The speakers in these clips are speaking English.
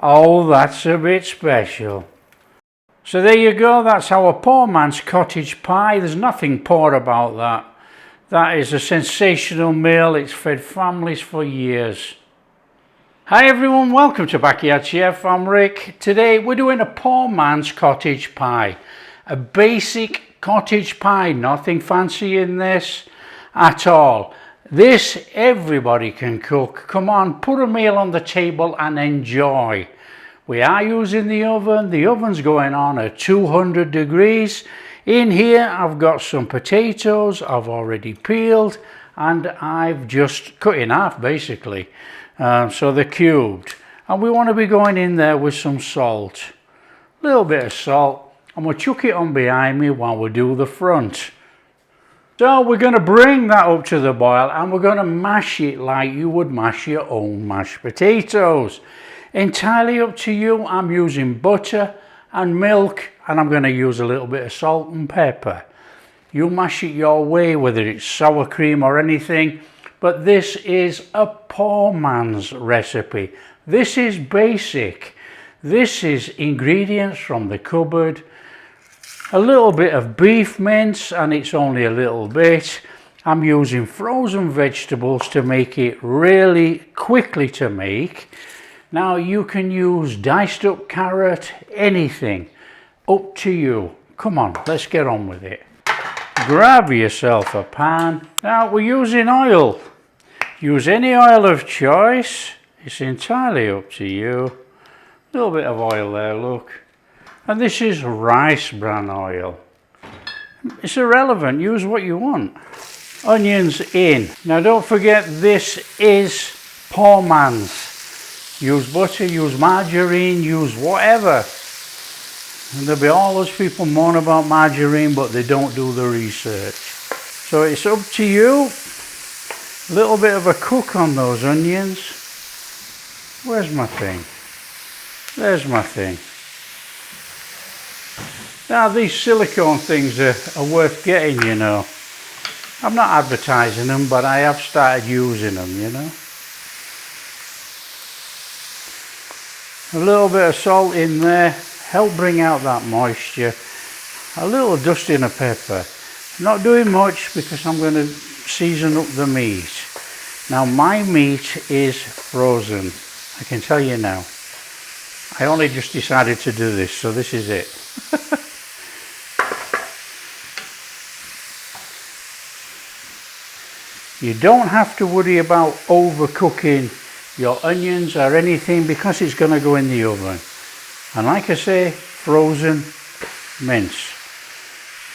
Oh, that's a bit special. So there you go, that's our poor man's cottage pie. There's nothing poor about that. That is a sensational meal. It's fed families for years. Hi everyone, welcome to Backyard Chef. I'm Rick. Today we're doing a poor man's cottage pie. A basic cottage pie, nothing fancy in this at all. This everybody can cook. Come on, put a meal on the table and enjoy. We are using the oven. The oven's going on at 200 degrees. In here I've got some potatoes I've already peeled and I've just cut in half basically. So they're cubed. And we want to be going in there with some salt. A little bit of salt. And we'll chuck it on behind me while we do the front. So we're going to bring that up to the boil and we're going to mash it like you would mash your own mashed potatoes. Entirely up to you. I'm using butter and milk and I'm going to use a little bit of salt and pepper. You mash it your way, whether it's sour cream or anything, but this is a poor man's recipe. This is basic. This is ingredients from the cupboard. A little bit of beef mince, and it's only a little bit. I'm using frozen vegetables to make it really quickly to make. Now you can use diced up carrot, anything, up to you. Come on, let's get on with it. Grab yourself a pan. Now we're using oil. Use any oil of choice. It's entirely up to you. A little bit of oil there, look. And this is rice bran oil. It's irrelevant, use what you want. Onions in. Now don't forget, this is poor man's. Use butter, use margarine, use whatever. And there'll be all those people moan about margarine, but they don't do the research. So it's up to you. A little bit of a cook on those onions. Where's my thing? There's my thing. Now these silicone things are worth getting, you know. I'm not advertising them, but I have started using them, you know. A little bit of salt in there, help bring out that moisture. A little dusting of pepper. Not doing much because I'm going to season up the meat. Now my meat is frozen, I can tell you now. I only just decided to do this, so this is it. You don't have to worry about overcooking your onions or anything because it's going to go in the oven. And like I say, frozen mince.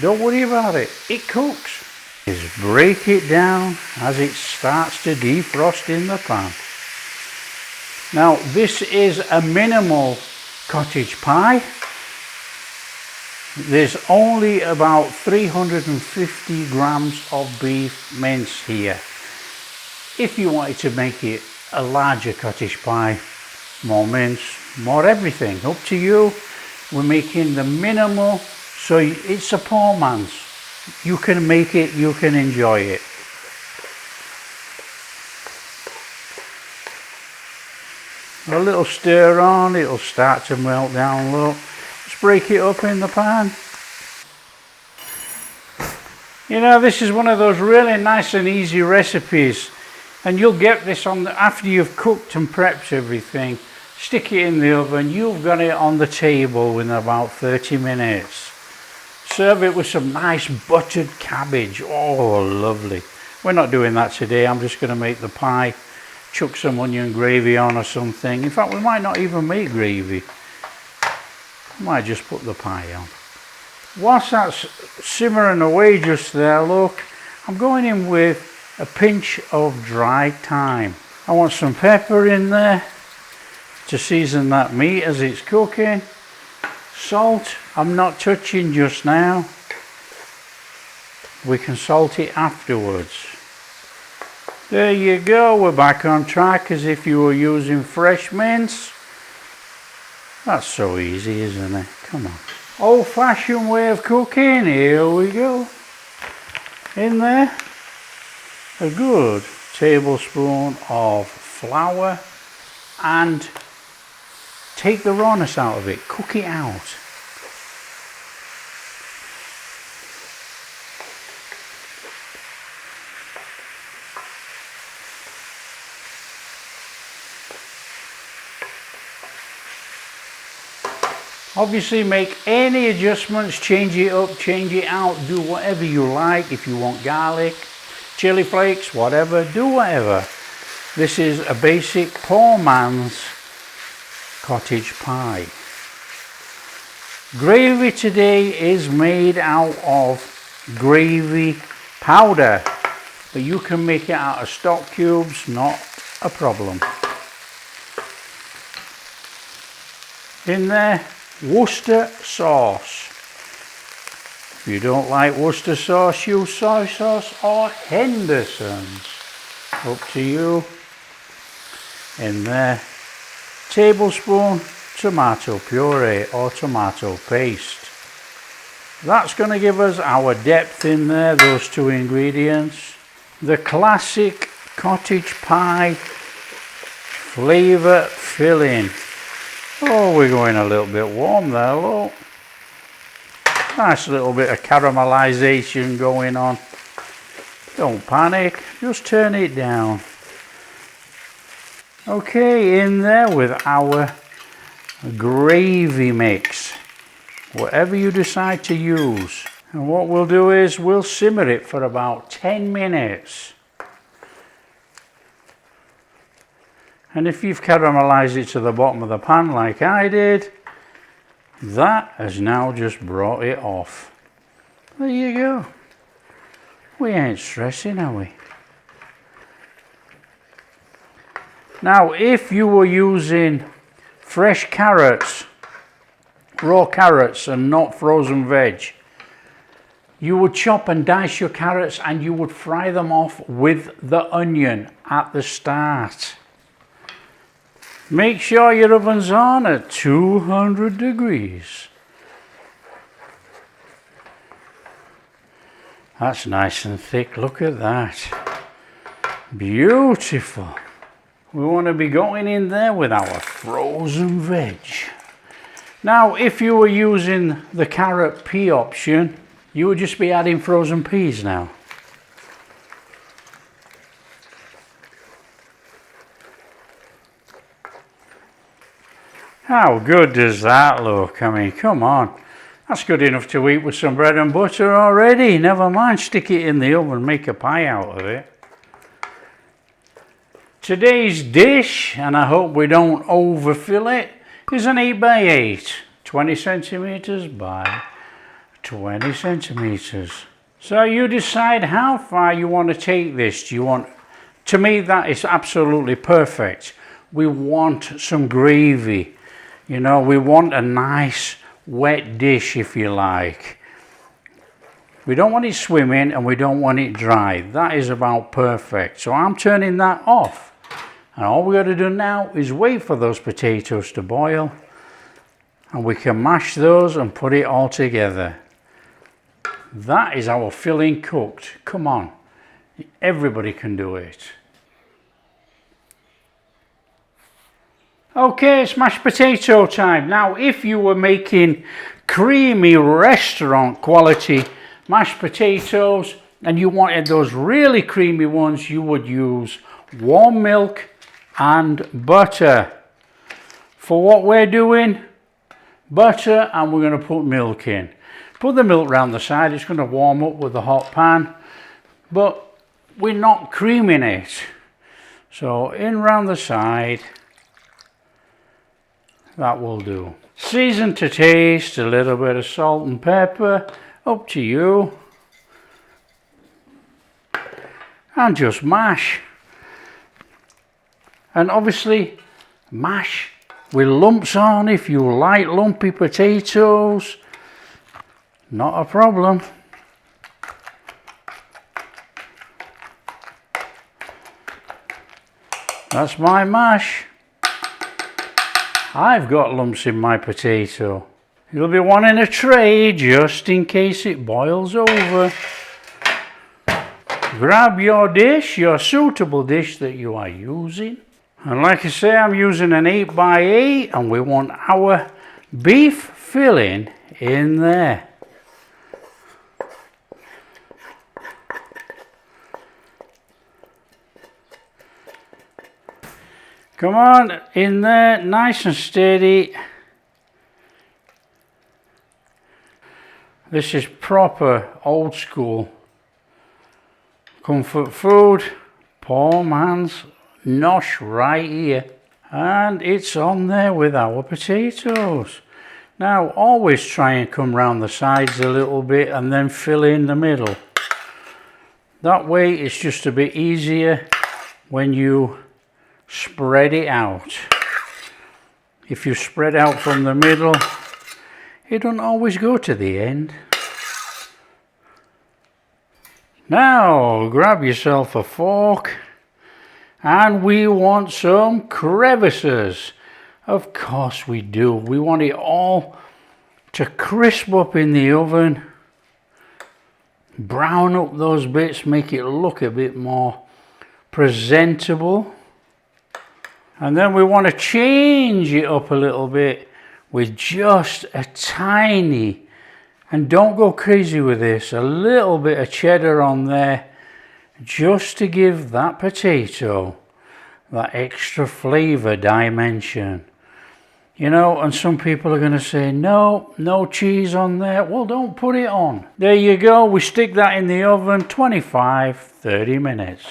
Don't worry about it, it cooks. Just break it down as it starts to defrost in the pan. Now this is a minimal cottage pie. There's only about 350 grams of beef mince here. If you wanted to make it a larger cottage pie, more mince, more everything, up to you. We're making the minimal, so it's a poor man's. You can make it, you can enjoy it. A little stir on, it'll start to melt down, look. Just break it up in the pan. You know, this is one of those really nice and easy recipes. And you'll get this on after you've cooked and prepped everything. Stick it in the oven, you've got it on the table in about 30 minutes. Serve it with some nice buttered cabbage. Oh, lovely. We're not doing that today. I'm just going to make the pie, chuck some onion gravy on or something. In fact, we might not even make gravy. We might just put the pie on. Whilst that's simmering away just there, look, I'm going in with a pinch of dried thyme. I want some pepper in there to season that meat as it's cooking. Salt, I'm not touching just now. We can salt it afterwards. There you go, we're back on track as if you were using fresh mince. That's so easy, isn't it? Come on. Old-fashioned way of cooking, here we go. In there, a good tablespoon of flour and take the rawness out of it, cook it out. Obviously make any adjustments, change it up, change it out, do whatever you like. If you want garlic, chili flakes, whatever, do whatever. This is a basic poor man's cottage pie. Gravy today is made out of gravy powder, but you can make it out of stock cubes, not a problem. In there, Worcester sauce. If you don't like Worcester sauce, use soy sauce or Henderson's. Up to you. In there, tablespoon tomato puree or tomato paste. That's going to give us our depth in there, those two ingredients. The classic cottage pie flavour filling. Oh, we're going a little bit warm there, look. Nice little bit of caramelization going on. Don't panic, just turn it down. Okay, in there with our gravy mix, whatever you decide to use. And what we'll do is we'll simmer it for about 10 minutes. And if you've caramelized it to the bottom of the pan like I did, that has now just brought it off. There you go. We ain't stressing, are we? Now, if you were using fresh carrots, raw carrots and not frozen veg, you would chop and dice your carrots and you would fry them off with the onion at the start. Make sure your oven's on at 200 degrees. That's nice and thick, look at that. Beautiful. We want to be going in there with our frozen veg. Now, if you were using the carrot pea option, you would just be adding frozen peas now. How good does that look? I mean, come on. That's good enough to eat with some bread and butter already. Never mind, stick it in the oven, make a pie out of it. Today's dish, and I hope we don't overfill it, is an 8 by 8, 20 centimeters by 20 centimeters. So you decide how far you want to take this. Do you want, to me that is absolutely perfect. We want some gravy. You know, we want a nice wet dish, if you like. We don't want it swimming and we don't want it dry. That is about perfect. So I'm turning that off. And all we got to do now is wait for those potatoes to boil. And we can mash those and put it all together. That is our filling cooked. Come on. Everybody can do it. Okay, it's mashed potato time. Now, if you were making creamy restaurant quality mashed potatoes and you wanted those really creamy ones, you would use warm milk and butter. For what we're doing, butter, and we're going to put milk in. Put the milk round the side, it's going to warm up with the hot pan, but we're not creaming it. So in round the side, that will do. Season to taste, a little bit of salt and pepper, up to you. And just mash. And obviously mash with lumps on if you like lumpy potatoes. Not a problem. That's my mash. I've got lumps in my potato. You'll be wanting a tray just in case it boils over. Grab your dish, your suitable dish that you are using, And like I say, I'm using an 8x8 and we want our beef filling in there. Come on, in there, nice and steady. This is proper old school comfort food. Poor man's nosh right here. And it's on there with our potatoes. Now always try and come round the sides a little bit and then fill in the middle. That way it's just a bit easier when you spread it out. If you spread out from the middle, it don't always go to the end. Now grab yourself a fork and we want some crevices. Of course we do. We want it all to crisp up in the oven, brown up those bits, make it look a bit more presentable. And then we want to change it up a little bit with just a tiny, and don't go crazy with this, a little bit of cheddar on there, just to give that potato that extra flavour dimension. You know, and some people are going to say, no, no cheese on there. Well, don't put it on. There you go. We stick that in the oven 25-30 minutes.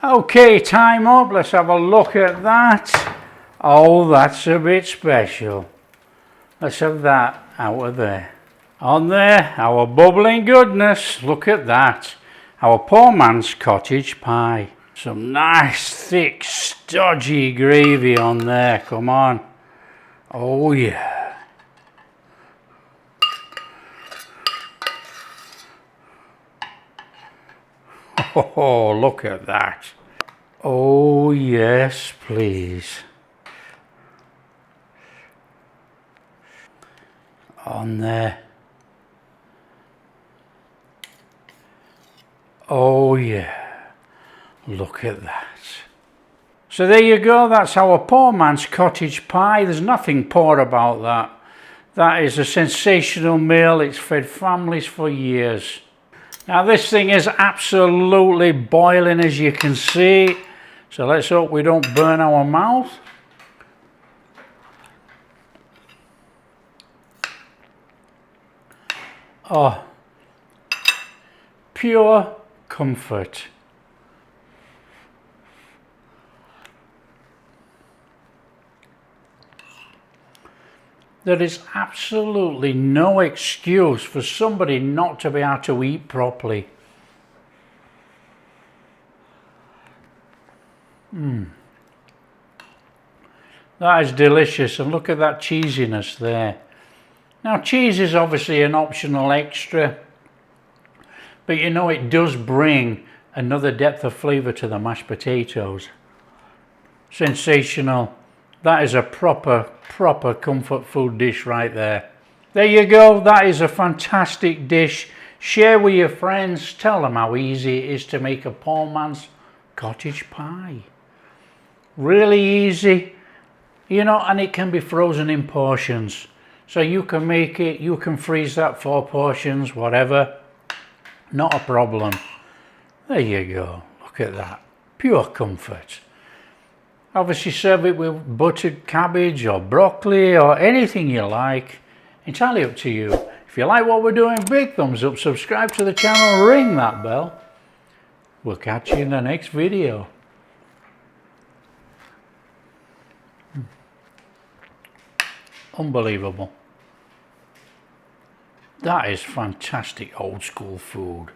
Okay, time up. Let's have a look at that. Oh, that's a bit special. Let's have that out of there. On there, our bubbling goodness. Look at that. Our poor man's cottage pie. Some nice, thick, stodgy gravy on there. Come on. Oh, yeah. Oh, look at that. Oh, yes, please. On there. Oh, yeah. Look at that. So there you go. That's our poor man's cottage pie. There's nothing poor about that. That is a sensational meal. It's fed families for years. Now this thing is absolutely boiling, as you can see. So let's hope we don't burn our mouth. Oh, pure comfort. There is absolutely no excuse for somebody not to be able to eat properly. That is delicious, and look at that cheesiness there. Now cheese is obviously an optional extra, but you know it does bring another depth of flavour to the mashed potatoes. Sensational. That is a proper comfort food dish right there. There you go. That is a fantastic dish. Share with your friends. Tell them how easy it is to make a poor man's cottage pie. Really easy, you know, and it can be frozen in portions. So you can make it, you can freeze that 4 portions, whatever. Not a problem. There you go. Look at that. Pure comfort. Obviously serve it with buttered cabbage or broccoli or anything you like. Entirely up to you. If you like what we're doing, big thumbs up, subscribe to the channel, ring that bell. We'll catch you in the next video. Unbelievable. That is fantastic old school food.